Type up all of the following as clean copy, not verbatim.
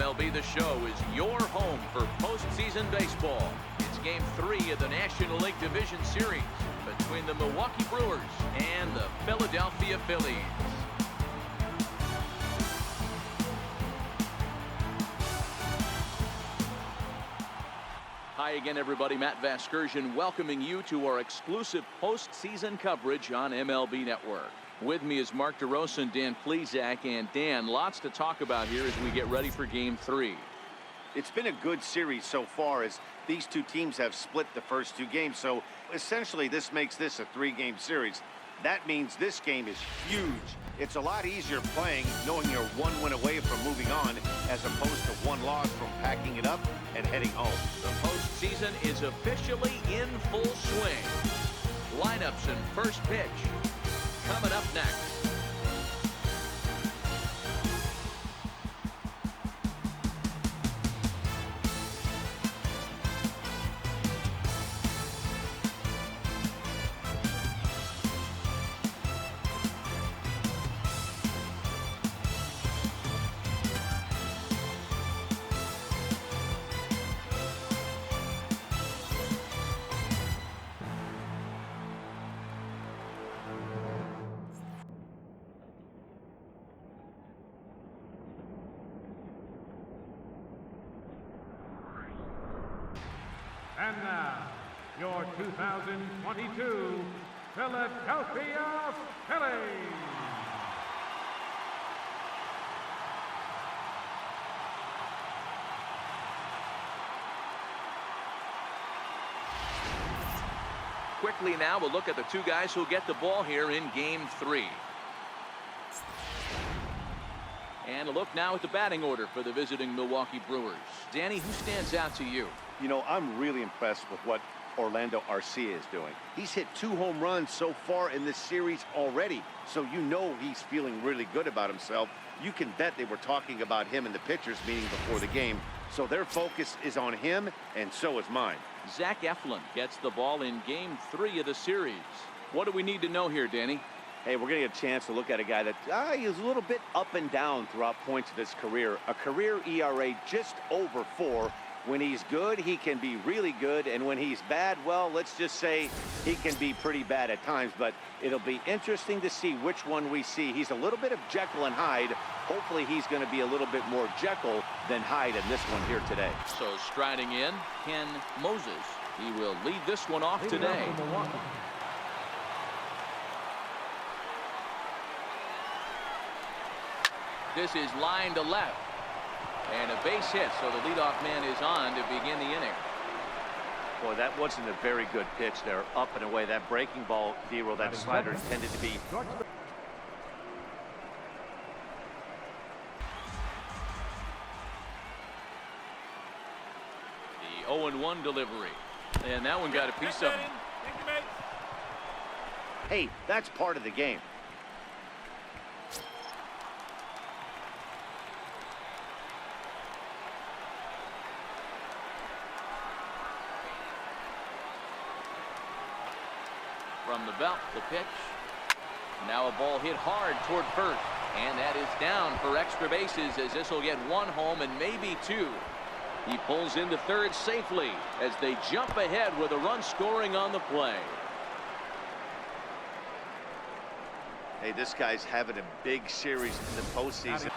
MLB The Show is your home for postseason baseball. It's Game 3 of the National League Division Series between the Milwaukee Brewers and the Philadelphia Phillies. Hi again, everybody. Matt Vasgersian welcoming you to our exclusive postseason coverage on MLB Network. With me is Mark DeRosa and Dan Plesac. And Dan, lots to talk about here as we get ready for Game 3. It's been a good series so far as these two teams have split the first two games. So essentially this makes this a three-game series. That means this game is huge. It's a lot easier playing knowing you're one win away from moving on as opposed to one loss from packing it up and heading home. The postseason is officially in full swing. Lineups and first pitch coming up next. And now, your 2022 Philadelphia Phillies. Quickly now, we'll look at the two guys who'll get the ball here in Game 3. And a look now at the batting order for the visiting Milwaukee Brewers. Danny, who stands out to you? You know, I'm really impressed with what Orlando Arcia is doing. He's hit 2 home runs so far in this series already. So you know he's feeling really good about himself. You can bet they were talking about him in the pitchers meeting before the game. So their focus is on him, and so is mine. Zach Eflin gets the ball in Game 3 of the series. What do we need to know here, Danny? Hey, we're going to get a chance to look at a guy that is a little bit up and down throughout points of his career. A career ERA just over 4. When he's good, he can be really good. And when he's bad, well, let's just say he can be pretty bad at times. But it'll be interesting to see which one we see. He's a little bit of Jekyll and Hyde. Hopefully he's going to be a little bit more Jekyll than Hyde in this one here today. So striding in, Ken Moses. He will lead this one off today. This is line to left. And a base hit, so the leadoff man is on to begin the inning. Boy, that wasn't a very good pitch there. Up and away. That breaking ball, D-roll, that slider intended to be. The 0-1 delivery. And that one got a piece of him. Hey, that's part of the game. From the belt, the pitch. Now a ball hit hard toward first. And that is down for extra bases as this will get 1 home and maybe 2. He pulls into third safely as they jump ahead with a run scoring on the play. Hey, this guy's having a big series in the postseason.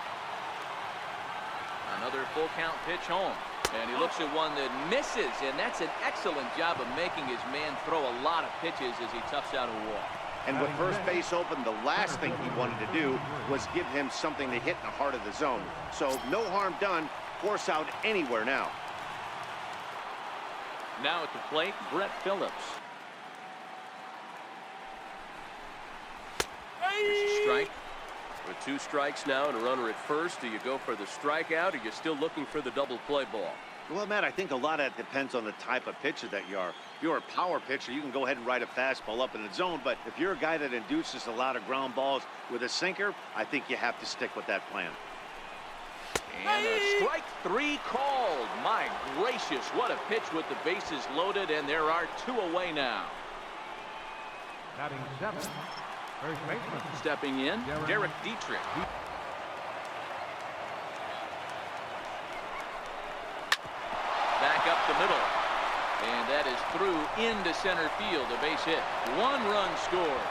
Another full count pitch home. And he looks at one that misses, and that's an excellent job of making his man throw a lot of pitches as he toughs out a walk. And with first base open, the last thing he wanted to do was give him something to hit in the heart of the zone. So no harm done. Force out anywhere now. Now at the plate, Brett Phillips. There's a strike. With 2 strikes now and a runner at first, do you go for the strikeout or are you still looking for the double play ball? Well, Matt, I think a lot of that depends on the type of pitcher that you are. If you're a power pitcher, you can go ahead and ride a fastball up in the zone. But if you're a guy that induces a lot of ground balls with a sinker, I think you have to stick with that plan. And a strike 3 called. My gracious, what a pitch with the bases loaded, and there are 2 away now. Batting 7. First baseman. Stepping in, Derek Dietrich. the middle. And that is through into center field, a base hit. 1 run scores.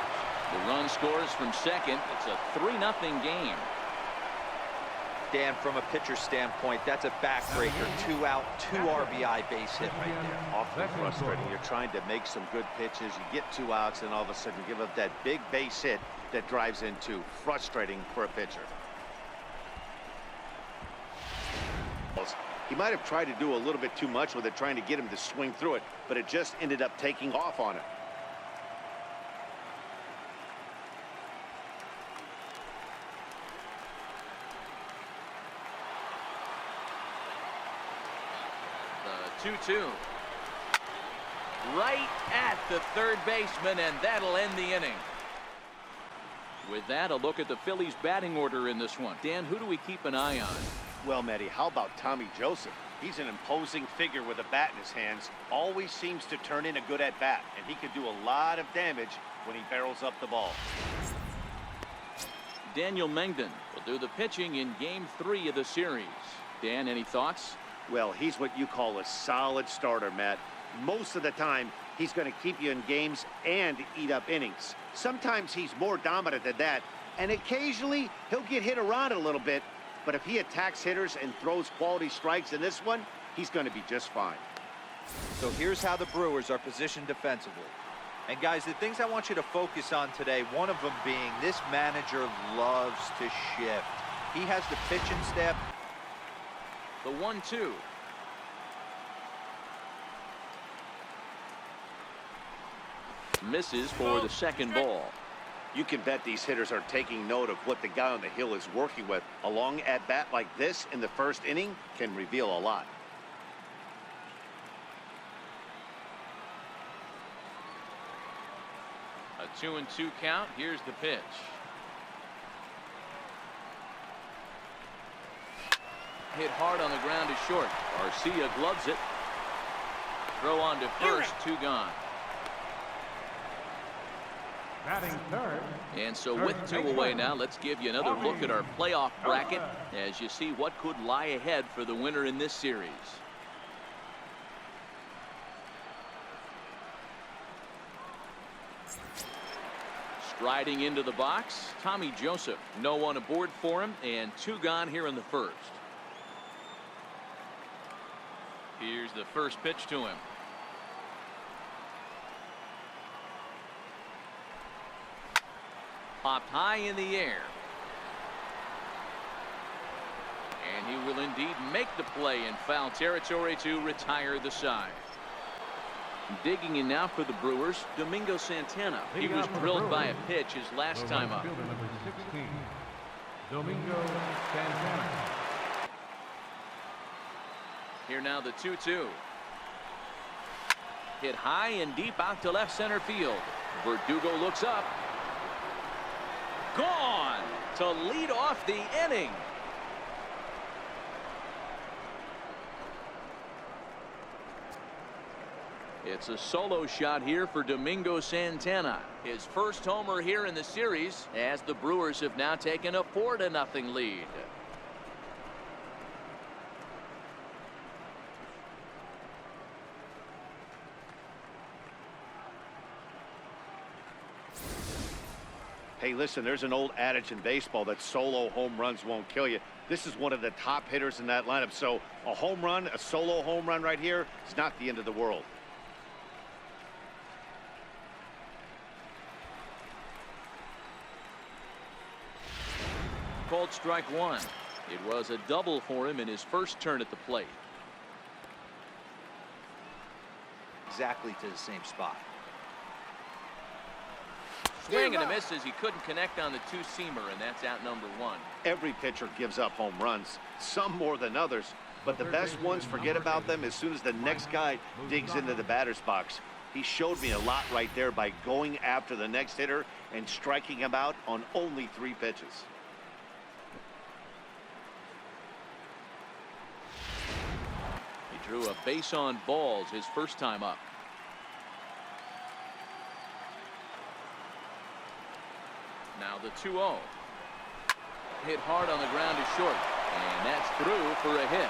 The run scores from second. It's a 3-0 game. Dan, from a pitcher standpoint, that's a backbreaker. 2 out, 2 RBI base hit right there. Awfully frustrating. You're trying to make some good pitches. You get 2 outs, and all of a sudden you give up that big base hit that drives in 2. Frustrating for a pitcher. He might have tried to do a little bit too much with it, trying to get him to swing through it, but it just ended up taking off on him. The 2-2. Right at the third baseman, and that'll end the inning. With that, a look at the Phillies batting order in this one. Dan, who do we keep an eye on? Well, Matty, how about Tommy Joseph? He's an imposing figure with a bat in his hands. Always seems to turn in a good at-bat, and he could do a lot of damage when he barrels up the ball. Daniel Mengden will do the pitching in Game 3 of the series. Dan, any thoughts? Well, he's what you call a solid starter, Matt. Most of the time, he's going to keep you in games and eat up innings. Sometimes he's more dominant than that, and occasionally he'll get hit around a little bit. But if he attacks hitters and throws quality strikes in this one, he's going to be just fine. So here's how the Brewers are positioned defensively. And guys, the things I want you to focus on today, one of them being this manager loves to shift. He has the pitching staff. The 1-2. Misses for the second ball. You can bet these hitters are taking note of what the guy on the hill is working with. A long at-bat like this in the first inning can reveal a lot. A 2-2 count. Here's the pitch. Hit hard on the ground is short. Garcia gloves it. Throw on to first. 2 gone. Batting third. And so with 2 away now, let's give you another look at our playoff bracket as you see what could lie ahead for the winner in this series. Striding into the box, Tommy Joseph. No one aboard for him, and 2 gone here in the first. Here's the first pitch to him. Popped high in the air. And he will indeed make the play in foul territory to retire the side. Digging in now for the Brewers, Domingo Santana. He was drilled by a pitch his last time up. Fielder number 16, Domingo Santana. Here now the 2-2. Hit high and deep out to left center field. Verdugo looks up. Gone to lead off the inning. It's a solo shot here for Domingo Santana. His first homer here in the series as the Brewers have now taken a 4-0 lead. Hey, listen, there's an old adage in baseball that solo home runs won't kill you. This is one of the top hitters in that lineup. So a home run, a solo home run right here, is not the end of the world. Called strike 1. It was a double for him in his first turn at the plate. Exactly to the same spot. Swing and a miss as he couldn't connect on the 2-seamer, and that's out number 1. Every pitcher gives up home runs, some more than others, but the best ones forget about them as soon as the next guy digs into the batter's box. He showed me a lot right there by going after the next hitter and striking him out on only 3 pitches. He drew a base on balls his first time up. Now the 2-0. Hit hard on the ground is short, and that's through for a hit.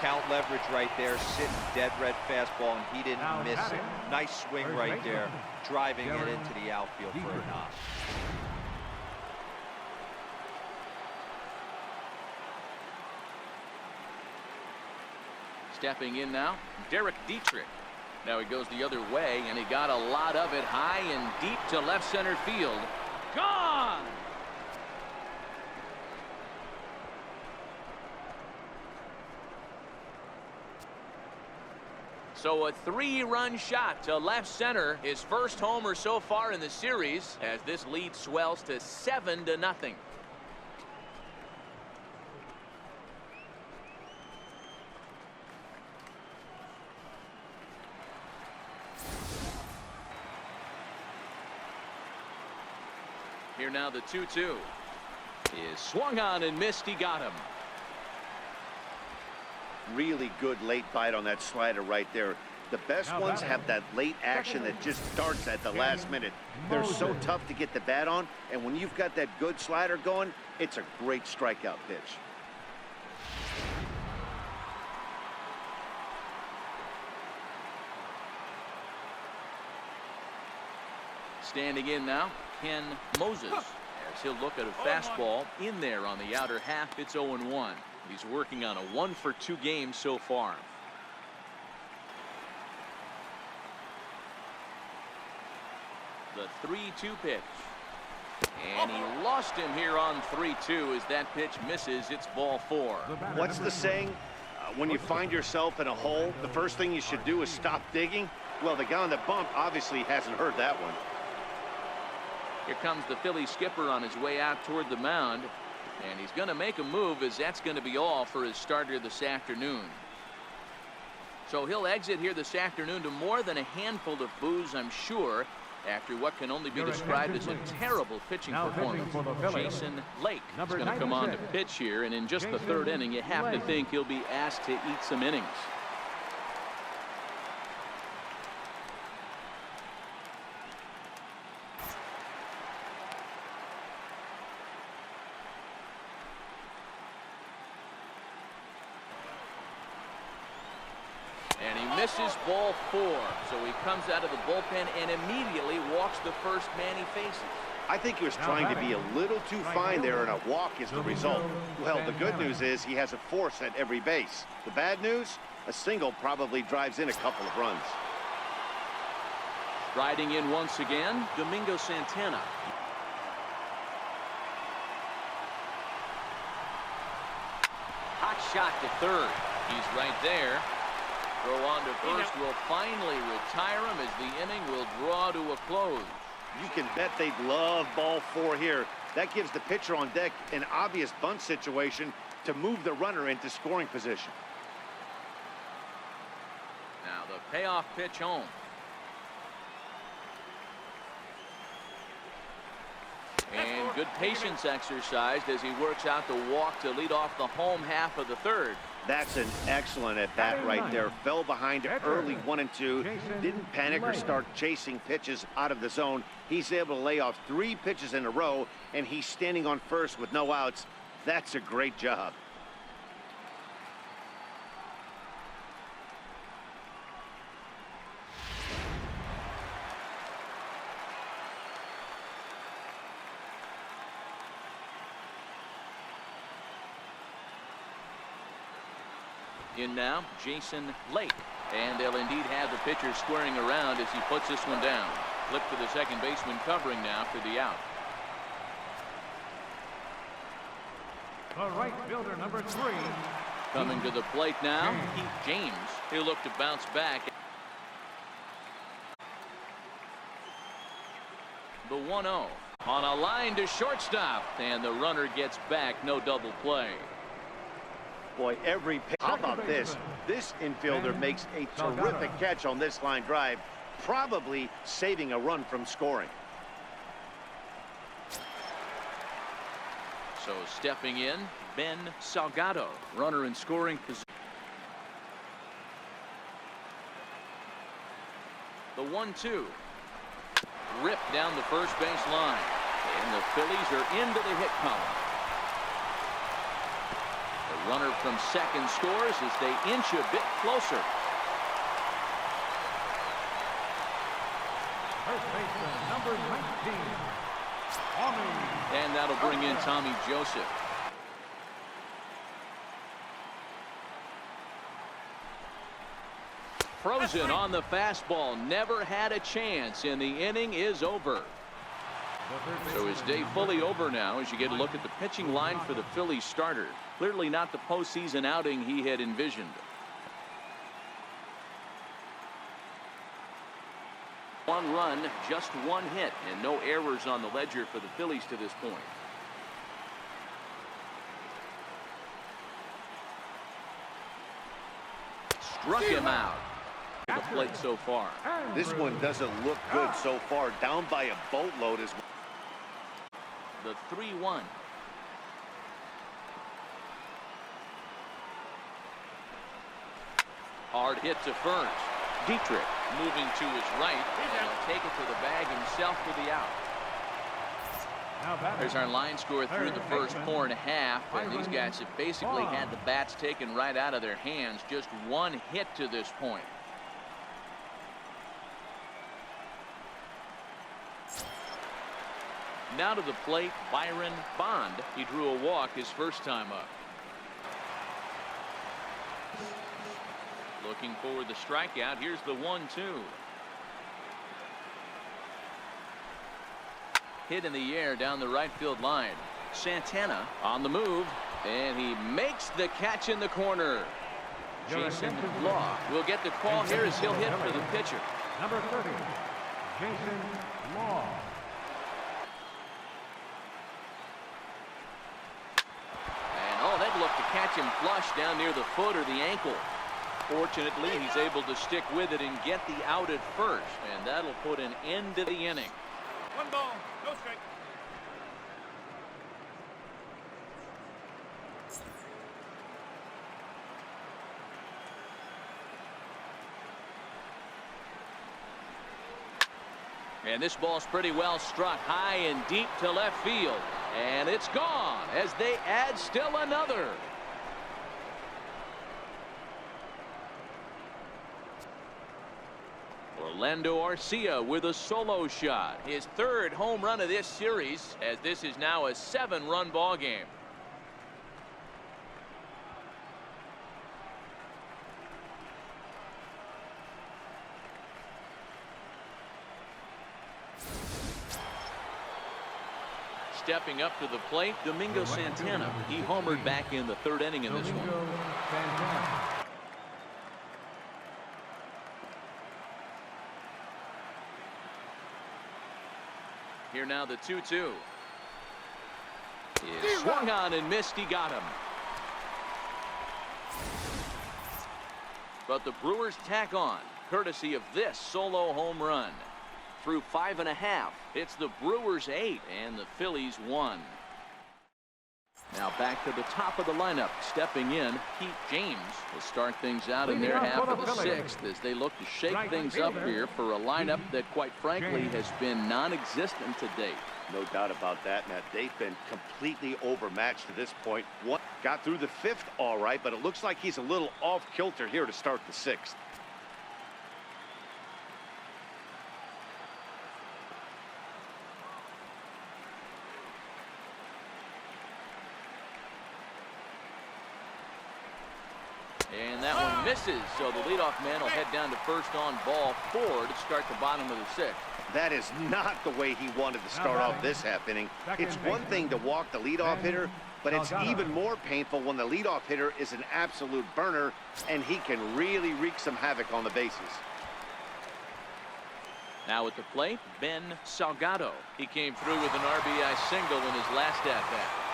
count leverage right there, sitting dead red fastball, and he didn't miss it. Nice swing right there, driving it into the outfield for a knock. Stepping in now, Derek Dietrich. Now he goes the other way, and he got a lot of it high and deep to left center field. Gone! So a 3-run shot to left center, his first homer so far in the series, as this lead swells to 7-0. Here now the 2-2 is swung on and missed. He got him. Really good late bite on that slider right there. The best ones have that late action that just starts at the last minute. They're so tough to get the bat on, and when you've got that good slider going, it's a great strikeout pitch. Standing in now, Ken Moses, as he'll look at a fastball in there on the outer half. It's 0-1. He's working on a 1-for-2 game so far. The 3-2 pitch. And he lost him here on 3-2 as that pitch misses. It's ball 4. What's the saying? When you find yourself in a hole, the first thing you should do is stop digging. Well, the guy on the bump obviously hasn't heard that one. Here comes the Phillies skipper on his way out toward the mound. And he's going to make a move, as that's going to be all for his starter this afternoon. So he'll exit here this afternoon to more than a handful of boos, I'm sure, after what can only be described as a terrible pitching performance. Jason Lake is going to come on to pitch here, and in just the 3rd inning, you have to think he'll be asked to eat some innings. And he misses ball 4. So he comes out of the bullpen and immediately walks the first man he faces. I think he was trying to be a little too fine there, and a walk is the result. Well, the good news is he has a force at every base. The bad news, a single probably drives in a couple of runs. Riding in once again, Domingo Santana. Hot shot to third. He's right there. Throw on to first will finally retire him as the inning will draw to a close. You can bet they'd love ball 4 here. That gives the pitcher on deck an obvious bunt situation to move the runner into scoring position. Now the payoff pitch home. And good patience exercised as he works out the walk to lead off the home half of the 3rd. That's an excellent at bat right there. Fell behind early 1 and 2. Didn't panic or start chasing pitches out of the zone. He's able to lay off 3 pitches in a row, and he's standing on first with no outs. That's a great job. In now, Jason Lake. And they'll indeed have the pitcher squaring around as he puts this one down. Flip to the second baseman covering now for the out. The right fielder, number 3. Coming to the plate now, Pete James. He'll look to bounce back. The 1-0 on a line to shortstop, and the runner gets back. No double play. Boy, how about this? This infielder makes a terrific catch on this line drive, probably saving a run from scoring. So stepping in, Ben Salgado, runner in scoring position. The 1-2. Ripped down the first base line. And the Phillies are into the hit column. The Runner from second scores as they inch a bit closer. First baseman, number 19, Tommy. And that'll bring in Tommy Joseph. Frozen on the fastball. Never had a chance, and the inning is over. So his day fully over now as you get a look at the pitching line for the Phillies starter. Clearly not the postseason outing he had envisioned. One run, just one hit, and no errors on the ledger for the Phillies to this point. Struck him out. The plate so far. This one doesn't look good so far. Down by a boatload as well. The 3-1. Hard hit to first. Dietrich moving to his right, and he'll take it to the bag himself for the out. There's our line score through the first 4.5, and these guys have basically had the bats taken right out of their hands. Just one hit to this point. Now to the plate, Byron Bond. He drew a walk his first time up. Looking for the strikeout. Here's the 1-2. Hit in the air down the right field line. Santana on the move, and he makes the catch in the corner. Jason Law will get the call here as he'll hit for the pitcher. Number 30, Jason Law. They'd look to catch him flush down near the foot or the ankle. Fortunately, he's able to stick with it and get the out at first, and that'll put an end to the inning. 1 ball, no strike. And this ball's pretty well struck high and deep to left field. And it's gone as they add still another. Orlando Arcia with a solo shot. His third home run of this series, as this is now a 7-run ball game. Stepping up to the plate, Domingo Santana. He homered back in the 3rd inning in this one. Here now the 2-2. He swung on and missed. He got him. But the Brewers tack on, courtesy of this solo home run. Through 5.5, it's the Brewers 8 and the Phillies 1. Now back to the top of the lineup. Stepping in, Pete James will start things out in their half of the 6th as they look to shake things up here for a lineup that, quite frankly, has been non-existent to date. No doubt about that, Matt. They've been completely overmatched to this point. One got through the 5th all right, but it looks like he's a little off kilter here to start the 6th. And that one misses, so the leadoff man will head down to first on ball 4 to start the bottom of the 6th. That is not the way he wanted to start off this half inning. It's one thing to walk the leadoff hitter, but it's even more painful when the leadoff hitter is an absolute burner, and he can really wreak some havoc on the bases. Now at the plate, Ben Salgado. He came through with an RBI single in his last at-bat.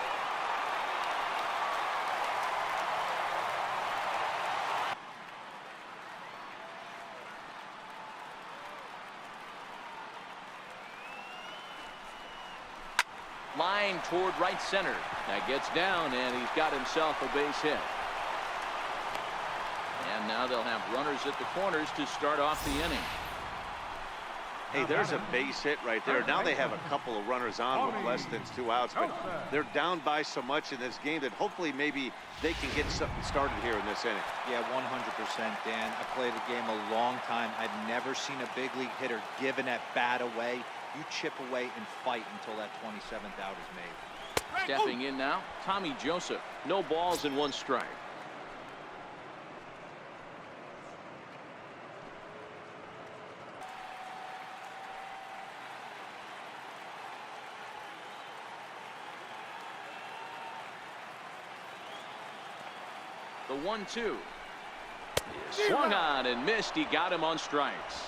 Line toward right center. That gets down, and he's got himself a base hit. And now they'll have runners at the corners to start off the inning. Hey, there's a base hit right there. Now they have a couple of runners on with less than 2 outs, but they're down by so much in this game that hopefully maybe they can get something started here in this inning. Yeah, 100%, Dan. I played the game a long time. I've never seen a big league hitter give an at-bat away. You chip away and fight until that 27th out is made. Stepping in now, Tommy Joseph. No balls and 1 strike. The 1-2. Swung on and missed. He got him on strikes.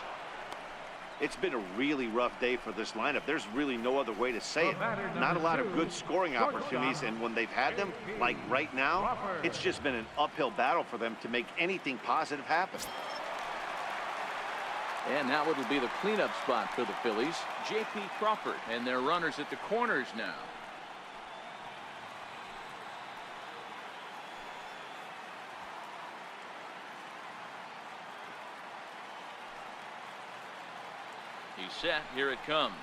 It's been a really rough day for this lineup. There's really no other way to say it. Not a lot of good scoring opportunities, and when they've had them, like right now, it's just been an uphill battle for them to make anything positive happen. And now it'll be the cleanup spot for the Phillies. J.P. Crawford, and their runners at the corners now. He's set. Here it comes.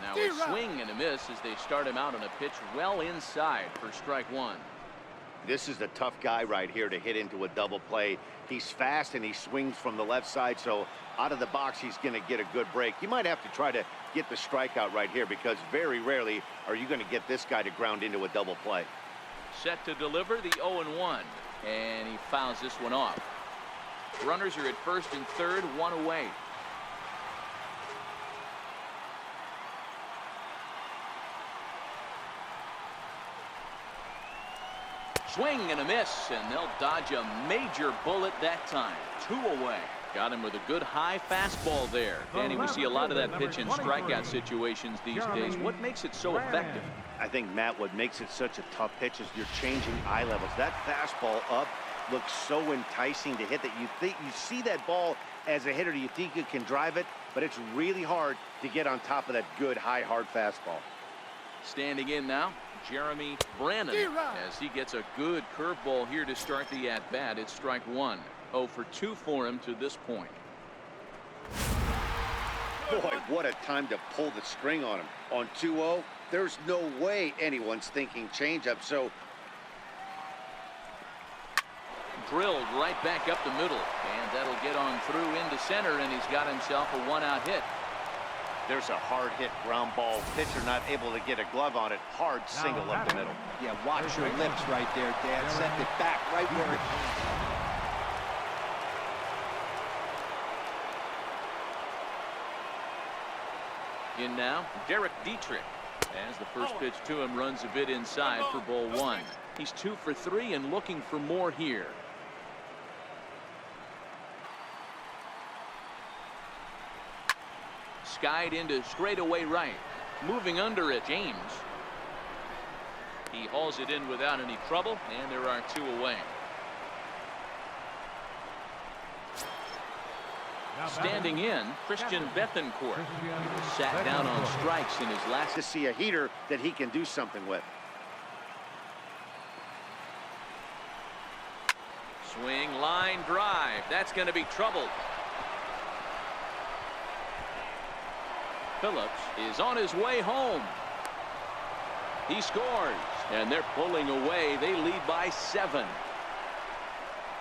Now a swing and a miss as they start him out on a pitch well inside for strike 1. This is the tough guy right here to hit into a double play. He's fast and he swings from the left side, so out of the box he's going to get a good break. You might have to try to get the strikeout right here because very rarely are you going to get this guy to ground into a double play. Set to deliver the 0-1, and he fouls this one off. Runners are at first and third, 1 away. Swing and a miss, and they'll dodge a major bullet that time. 2 away. Got him with a good high fastball there. Danny, we see a lot of that pitch in strikeout situations these days. What makes it so effective? I think, Matt, what makes it such a tough pitch is you're changing eye levels. That fastball up looks so enticing to hit that you see that ball as a hitter, you think you can drive it, but it's really hard to get on top of that good high hard fastball. Standing in now, Jeremy Brannon, as he gets a good curveball here to start the at-bat. It's strike 1. 0 for 2 for him to this point. Boy, what a time to pull the string on him. On 2-0, there's no way anyone's thinking changeup, so Drilled right back up the middle, and that'll get on through into center, and he's got himself a 1-out hit. there's a hard hit ground ball. Pitcher not able to get a glove on it. Hard single up the middle. Yeah, watch your lips right there, Dan. Send it back right where it came. In now, Derek Dietrich. As the first pitch to him runs a bit inside for ball 1. He's 2 for 3 and looking for more here. Skied into straightaway right. Moving under it, James. He hauls it in without any trouble, and there are 2 away. Standing in, Christian Bethancourt. He was sat down on strikes in his last. To see a heater that he can do something with. Swing, line drive. That's going to be troubled. Phillips is on his way home. He scores, and they're pulling away. They lead by 7.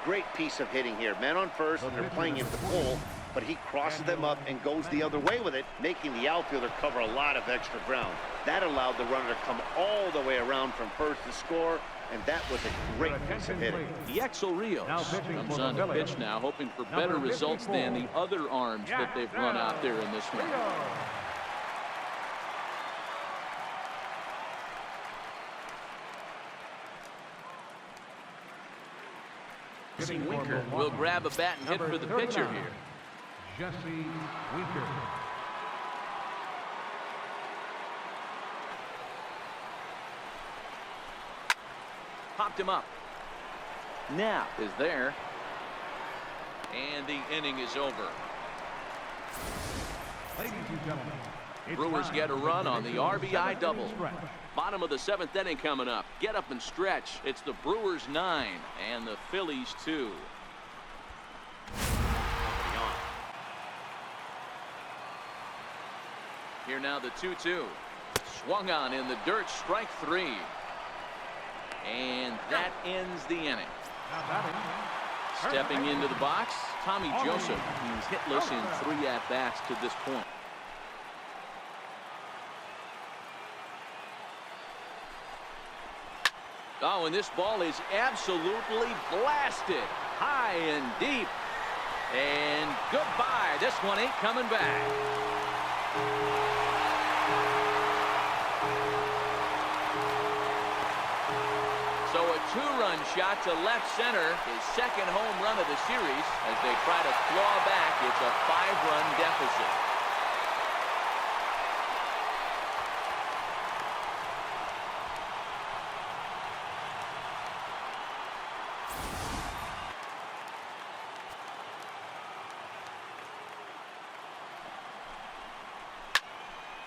Great piece of hitting here. Man on first, and they're playing him to pull, but he crosses them up and goes the other way with it, making the outfielder cover a lot of extra ground. That allowed the runner to come all the way around from first to score, and that was a great piece of hitting. Yexel Rios comes on to pitch now, hoping for better results than the other arms that they've run out there in this one. Winker will grab a bat and hit for the pitcher here. Jesse Winker. Popped him up. Now is there. And the inning is over. Ladies and gentlemen, Brewers get a run on the RBI double. Bottom of the 7th inning coming up. Get up and stretch. It's the Brewers 9 and the Phillies 2. Here now the 2-2. Swung on in the dirt, strike 3. And that ends the inning. Stepping into the box, Tommy Joseph. He's hitless in 3 at-bats to this point. Oh, and this ball is absolutely blasted. High and deep. And goodbye. This one ain't coming back. So a 2-run shot to left center, his second home run of the series. As they try to claw back, it's a 5-run deficit.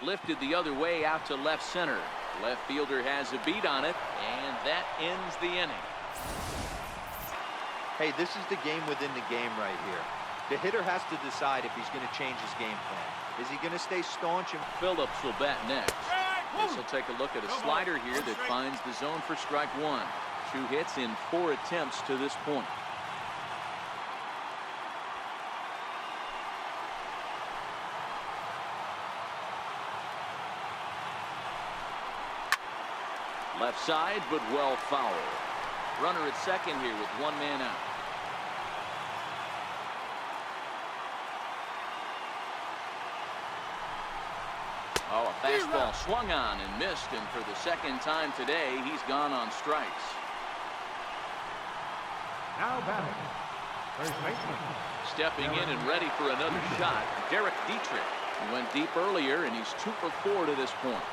Lifted the other way out to left center. Left fielder has a beat on it, and that ends the inning. Hey, this is the game within the game right here. The hitter has to decide if he's going to change his game plan. Is he going to stay staunch? And Phillips will bat next. This will take a look at a slider here that finds the zone for strike 1. 2 hits in 4 attempts to this point. Left side, but well fouled. Runner at second here with 1 man out. Oh, a fastball swung on and missed, and for the second time today, he's gone on strikes. Now batting, first baseman. Stepping in and ready for another shot, Derek Dietrich. He went deep earlier, and he's 2 for 4 to this point.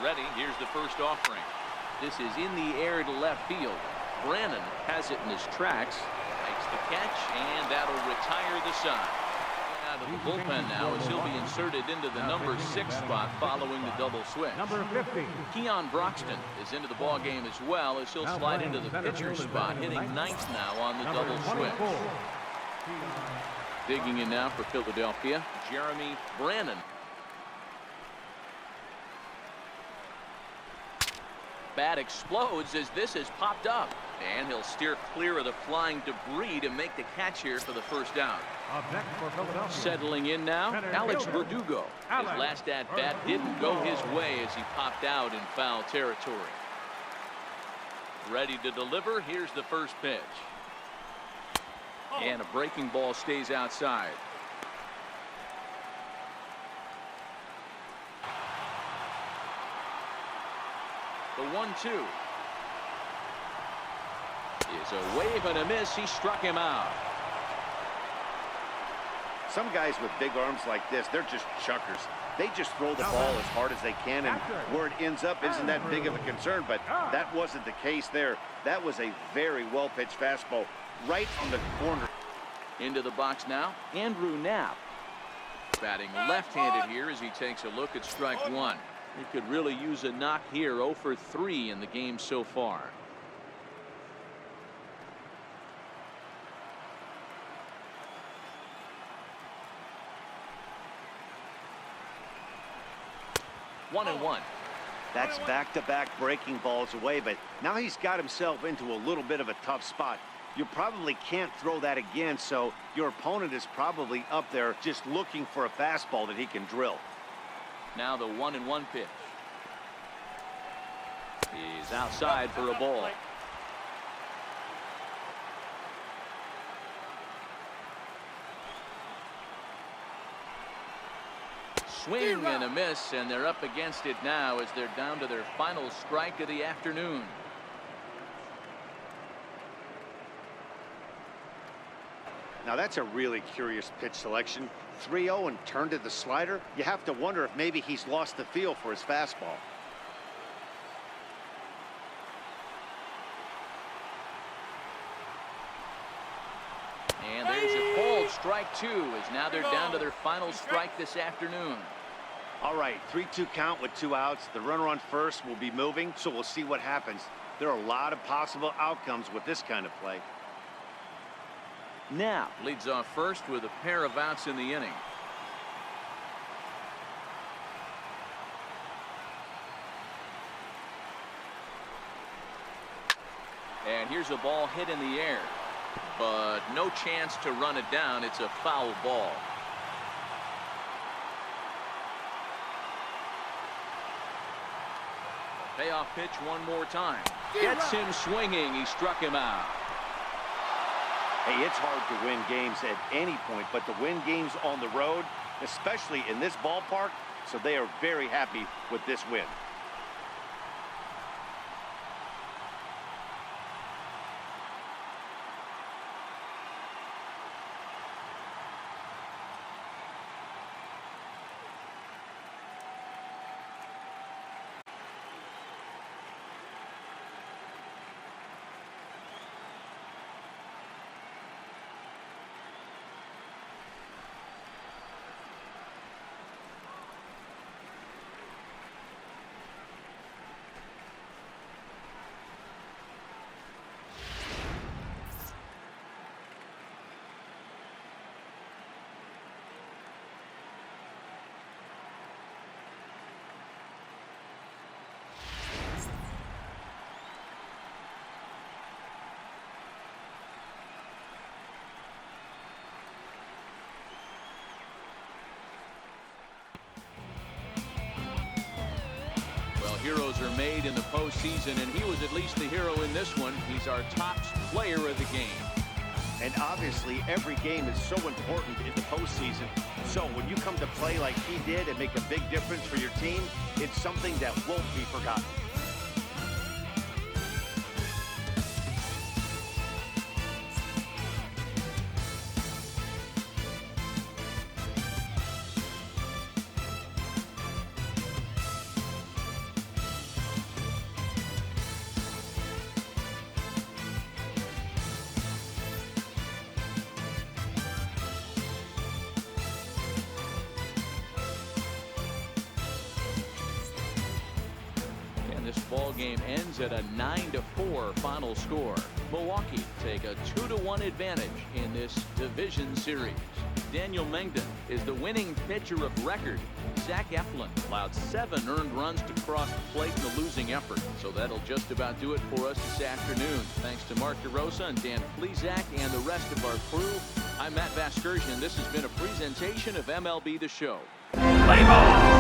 Ready. Here's the first offering. This is in the air to left field. Brannon has it in his tracks, makes the catch, and that'll retire the side. Out of the bullpen now as he'll be inserted into the number 6 spot following the double switch. Number 50. Keon Broxton is into the ball game as well as he'll slide into the pitcher spot, hitting 9th now on the double switch. Digging in now for Philadelphia, Jeremy Brannon. Bat explodes as this has popped up, and he'll steer clear of the flying debris to make the catch here for the first out. Settling in now, Alex Verdugo. His last at bat didn't go his way as he popped out in foul territory. Ready to deliver. Here's the first pitch, and a breaking ball stays outside. The 1-2 is a wave and a miss. He struck him out. Some guys with big arms like this, they're just chuckers. They just throw the ball as hard as they can, and where it ends up isn't that big of a concern, but that wasn't the case there. That was a very well-pitched fastball right from the corner. Into the box now, Andrew Knapp. Batting left-handed here as he takes a look at strike 1. He could really use a knock here. 0 for 3 in the game so far. One and one. That's back-to-back breaking balls away, but now he's got himself into a little bit of a tough spot. You probably can't throw that again, so your opponent is probably up there just looking for a fastball that he can drill. Now the 1-1 pitch. He's outside for a ball. Swing and a miss, and they're up against it now as they're down to their final strike of the afternoon. Now that's a really curious pitch selection. 3-0 and turned to the slider. You have to wonder if maybe he's lost the feel for his fastball. And there's a called strike 2 as now they're down to their final strike this afternoon. All right, 3-2 count with 2 outs. The runner on first will be moving, so we'll see what happens. There are a lot of possible outcomes with this kind of play. now. Leads off first with a pair of outs in the inning. And here's a ball hit in the air, but no chance to run it down. It's a foul ball. Payoff pitch one more time. Gets him swinging. He struck him out. Hey, it's hard to win games at any point, but to win games on the road, especially in this ballpark, so they are very happy with this win. Heroes are made in the postseason, and he was at least the hero in this one. He's our top player of the game. And obviously, every game is so important in the postseason. So when you come to play like he did and make a big difference for your team, it's something that won't be forgotten. This ball game ends at a 9-4 final score. Milwaukee take a 2-1 advantage in this division series. Daniel Mengden is the winning pitcher of record. Zach Eflin allowed 7 earned runs to cross the plate in the losing effort. So that'll just about do it for us this afternoon. Thanks to Mark DeRosa and Dan Plesac and the rest of our crew. I'm Matt Vasgersian. This has been a presentation of MLB The Show. Play ball!